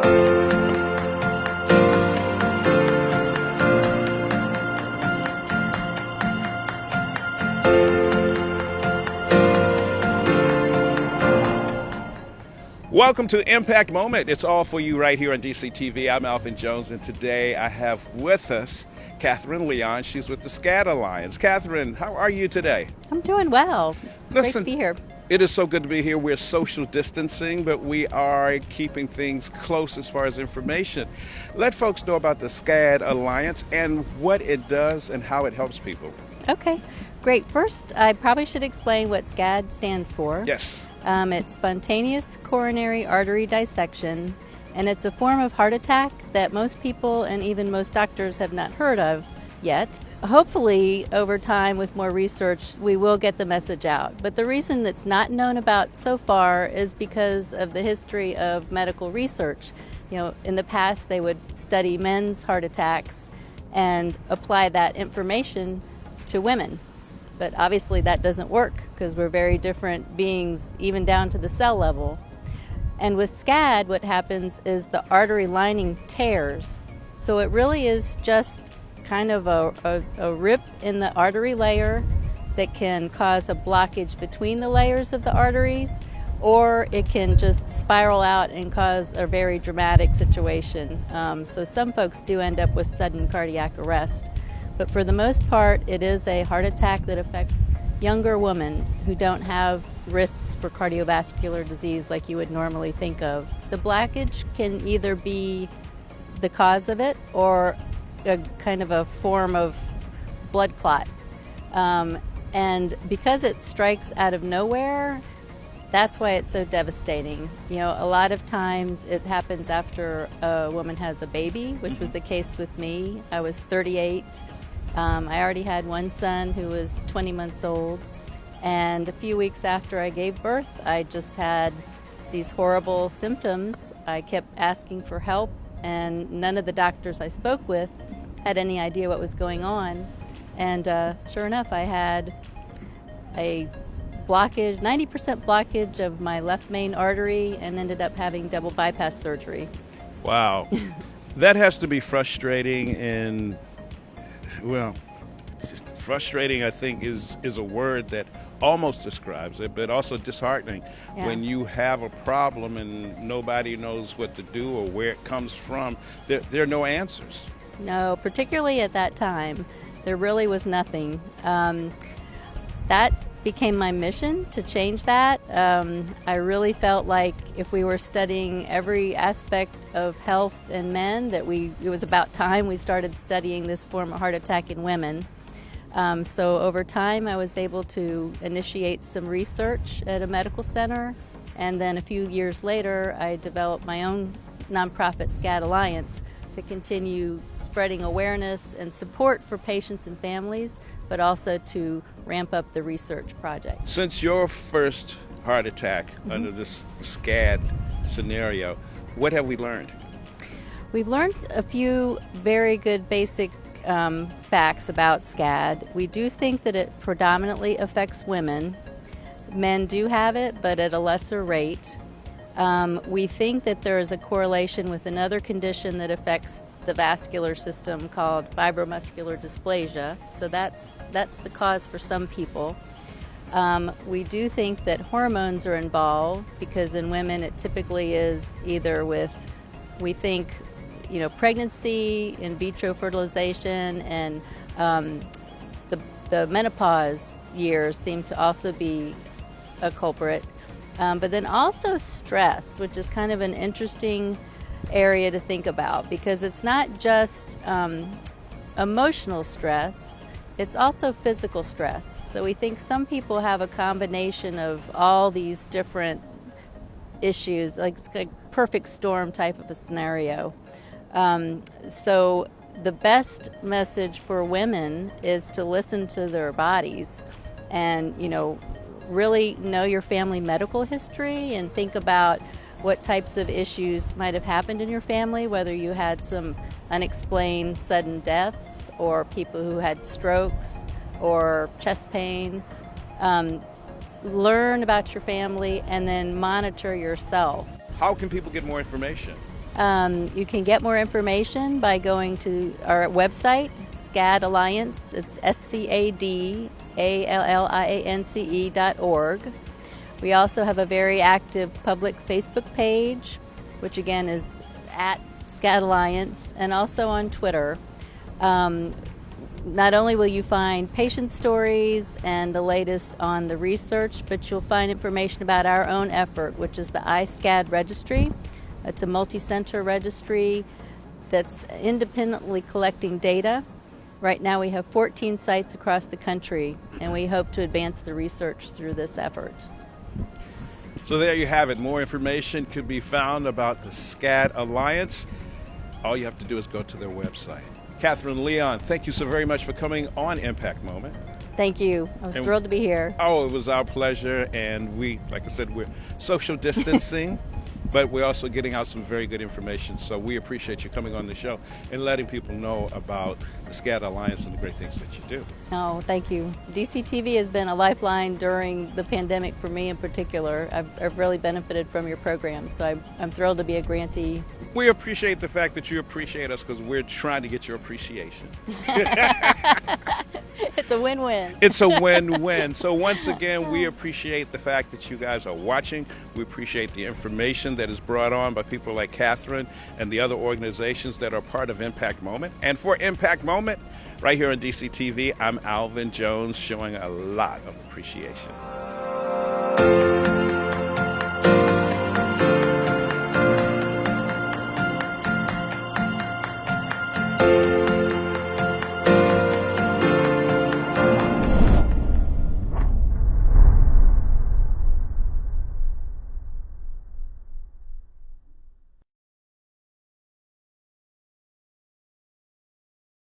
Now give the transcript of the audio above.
Welcome to Impact Moment. It's all for you right here on DCTV. I'm Alvin Jones, and today I have with us Katherine Leon. She's with the SCAD Alliance. Katherine, how are you today? I'm doing well. Listen, great to be here. It is so good to be here. We're social distancing, but we are keeping things close as far as information. Let folks know about the SCAD Alliance and what it does and how it helps people. Okay, great. First, I probably should explain what SCAD stands for. Yes. It's spontaneous coronary artery dissection, and it's a form of heart attack that most people and even most doctors have not heard of yet. Hopefully, over time, with more research, we will get the message out. But the reason that's not known about so far is because of the history of medical research. You know, in the past, they would study men's heart attacks and apply that information to women. But obviously that doesn't work because we're very different beings, even down to the cell level. And with SCAD, what happens is the artery lining tears. So it really is just kind of a rip in the artery layer that can cause a blockage between the layers of the arteries, or it can just spiral out and cause a very dramatic situation. So some folks do end up with sudden cardiac arrest. But for the most part, it is a heart attack that affects younger women who don't have risks for cardiovascular disease like you would normally think of. The blockage can either be the cause of it or a kind of a form of blood clot. And because it strikes out of nowhere, that's why it's so devastating. You know, a lot of times it happens after a woman has a baby, which was the case with me. I was 38. I already had one son who was 20 months old, and a few weeks after I gave birth, I just had these horrible symptoms. I kept asking for help, and none of the doctors I spoke with had any idea what was going on. And sure enough, I had a blockage, 90% blockage of my left main artery, and ended up having double bypass surgery. Wow. That has to be frustrating, and well, frustrating, I think, is a word that almost describes it, but also disheartening when you have a problem and nobody knows what to do or where it comes from. There are no answers. No, particularly at that time, there really was nothing. That became my mission to change that. I really felt like if we were studying every aspect of health in men, that it was about time we started studying this form of heart attack in women. So over time, I was able to initiate some research at a medical center, and then a few years later, I developed my own nonprofit, SCAD Alliance, to continue spreading awareness and support for patients and families, but also to ramp up the research project. Since your first heart attack under this SCAD scenario, what have we learned? We've learned a few very good basic facts about SCAD. We do think that it predominantly affects women. Men do have it, but at a lesser rate. We think that there is a correlation with another condition that affects the vascular system called fibromuscular dysplasia. So that's the cause for some people. We do think that hormones are involved because in women it typically is either with, we think, pregnancy, in vitro fertilization, and the menopause years seem to also be a culprit. But then also stress, which is kind of an interesting area to think about because it's not just emotional stress, it's also physical stress. So we think some people have a combination of all these different issues, like it's a perfect storm type of a scenario. So the best message for women is to listen to their bodies and, really know your family medical history and think about what types of issues might have happened in your family, whether you had some unexplained sudden deaths or people who had strokes or chest pain. Learn about your family and then monitor yourself. How can people get more information? You can get more information by going to our website, SCAD Alliance. It's SCADALLIANCE.org. We also have a very active public Facebook page, which again is at SCAD Alliance, and also on Twitter. Not only will you find patient stories and the latest on the research, but you'll find information about our own effort, which is the SCAD registry. It's a multi-center registry that's independently collecting data. Right now we have 14 sites across the country, and we hope to advance the research through this effort. So there you have it. More information could be found about the SCAD Alliance. All you have to do is go to their website. Katherine Leon, thank you so very much for coming on Impact Moment. Thank you. I was thrilled to be here. Oh, it was our pleasure. And we, like I said, we're social distancing, but we're also getting out some very good information. So we appreciate you coming on the show and letting people know about the SCAD Alliance and the great things that you do. Oh, thank you. DCTV has been a lifeline during the pandemic for me in particular. I've really benefited from your program, so I'm thrilled to be a grantee. We appreciate the fact that you appreciate us because we're trying to get your appreciation. It's a win-win. It's a win-win. So once again, we appreciate the fact that you guys are watching. We appreciate the information that is brought on by people like Katherine and the other organizations that are part of Impact Moment. And for Impact Moment, right here on DCTV, I'm Alvin Jones, showing a lot of appreciation.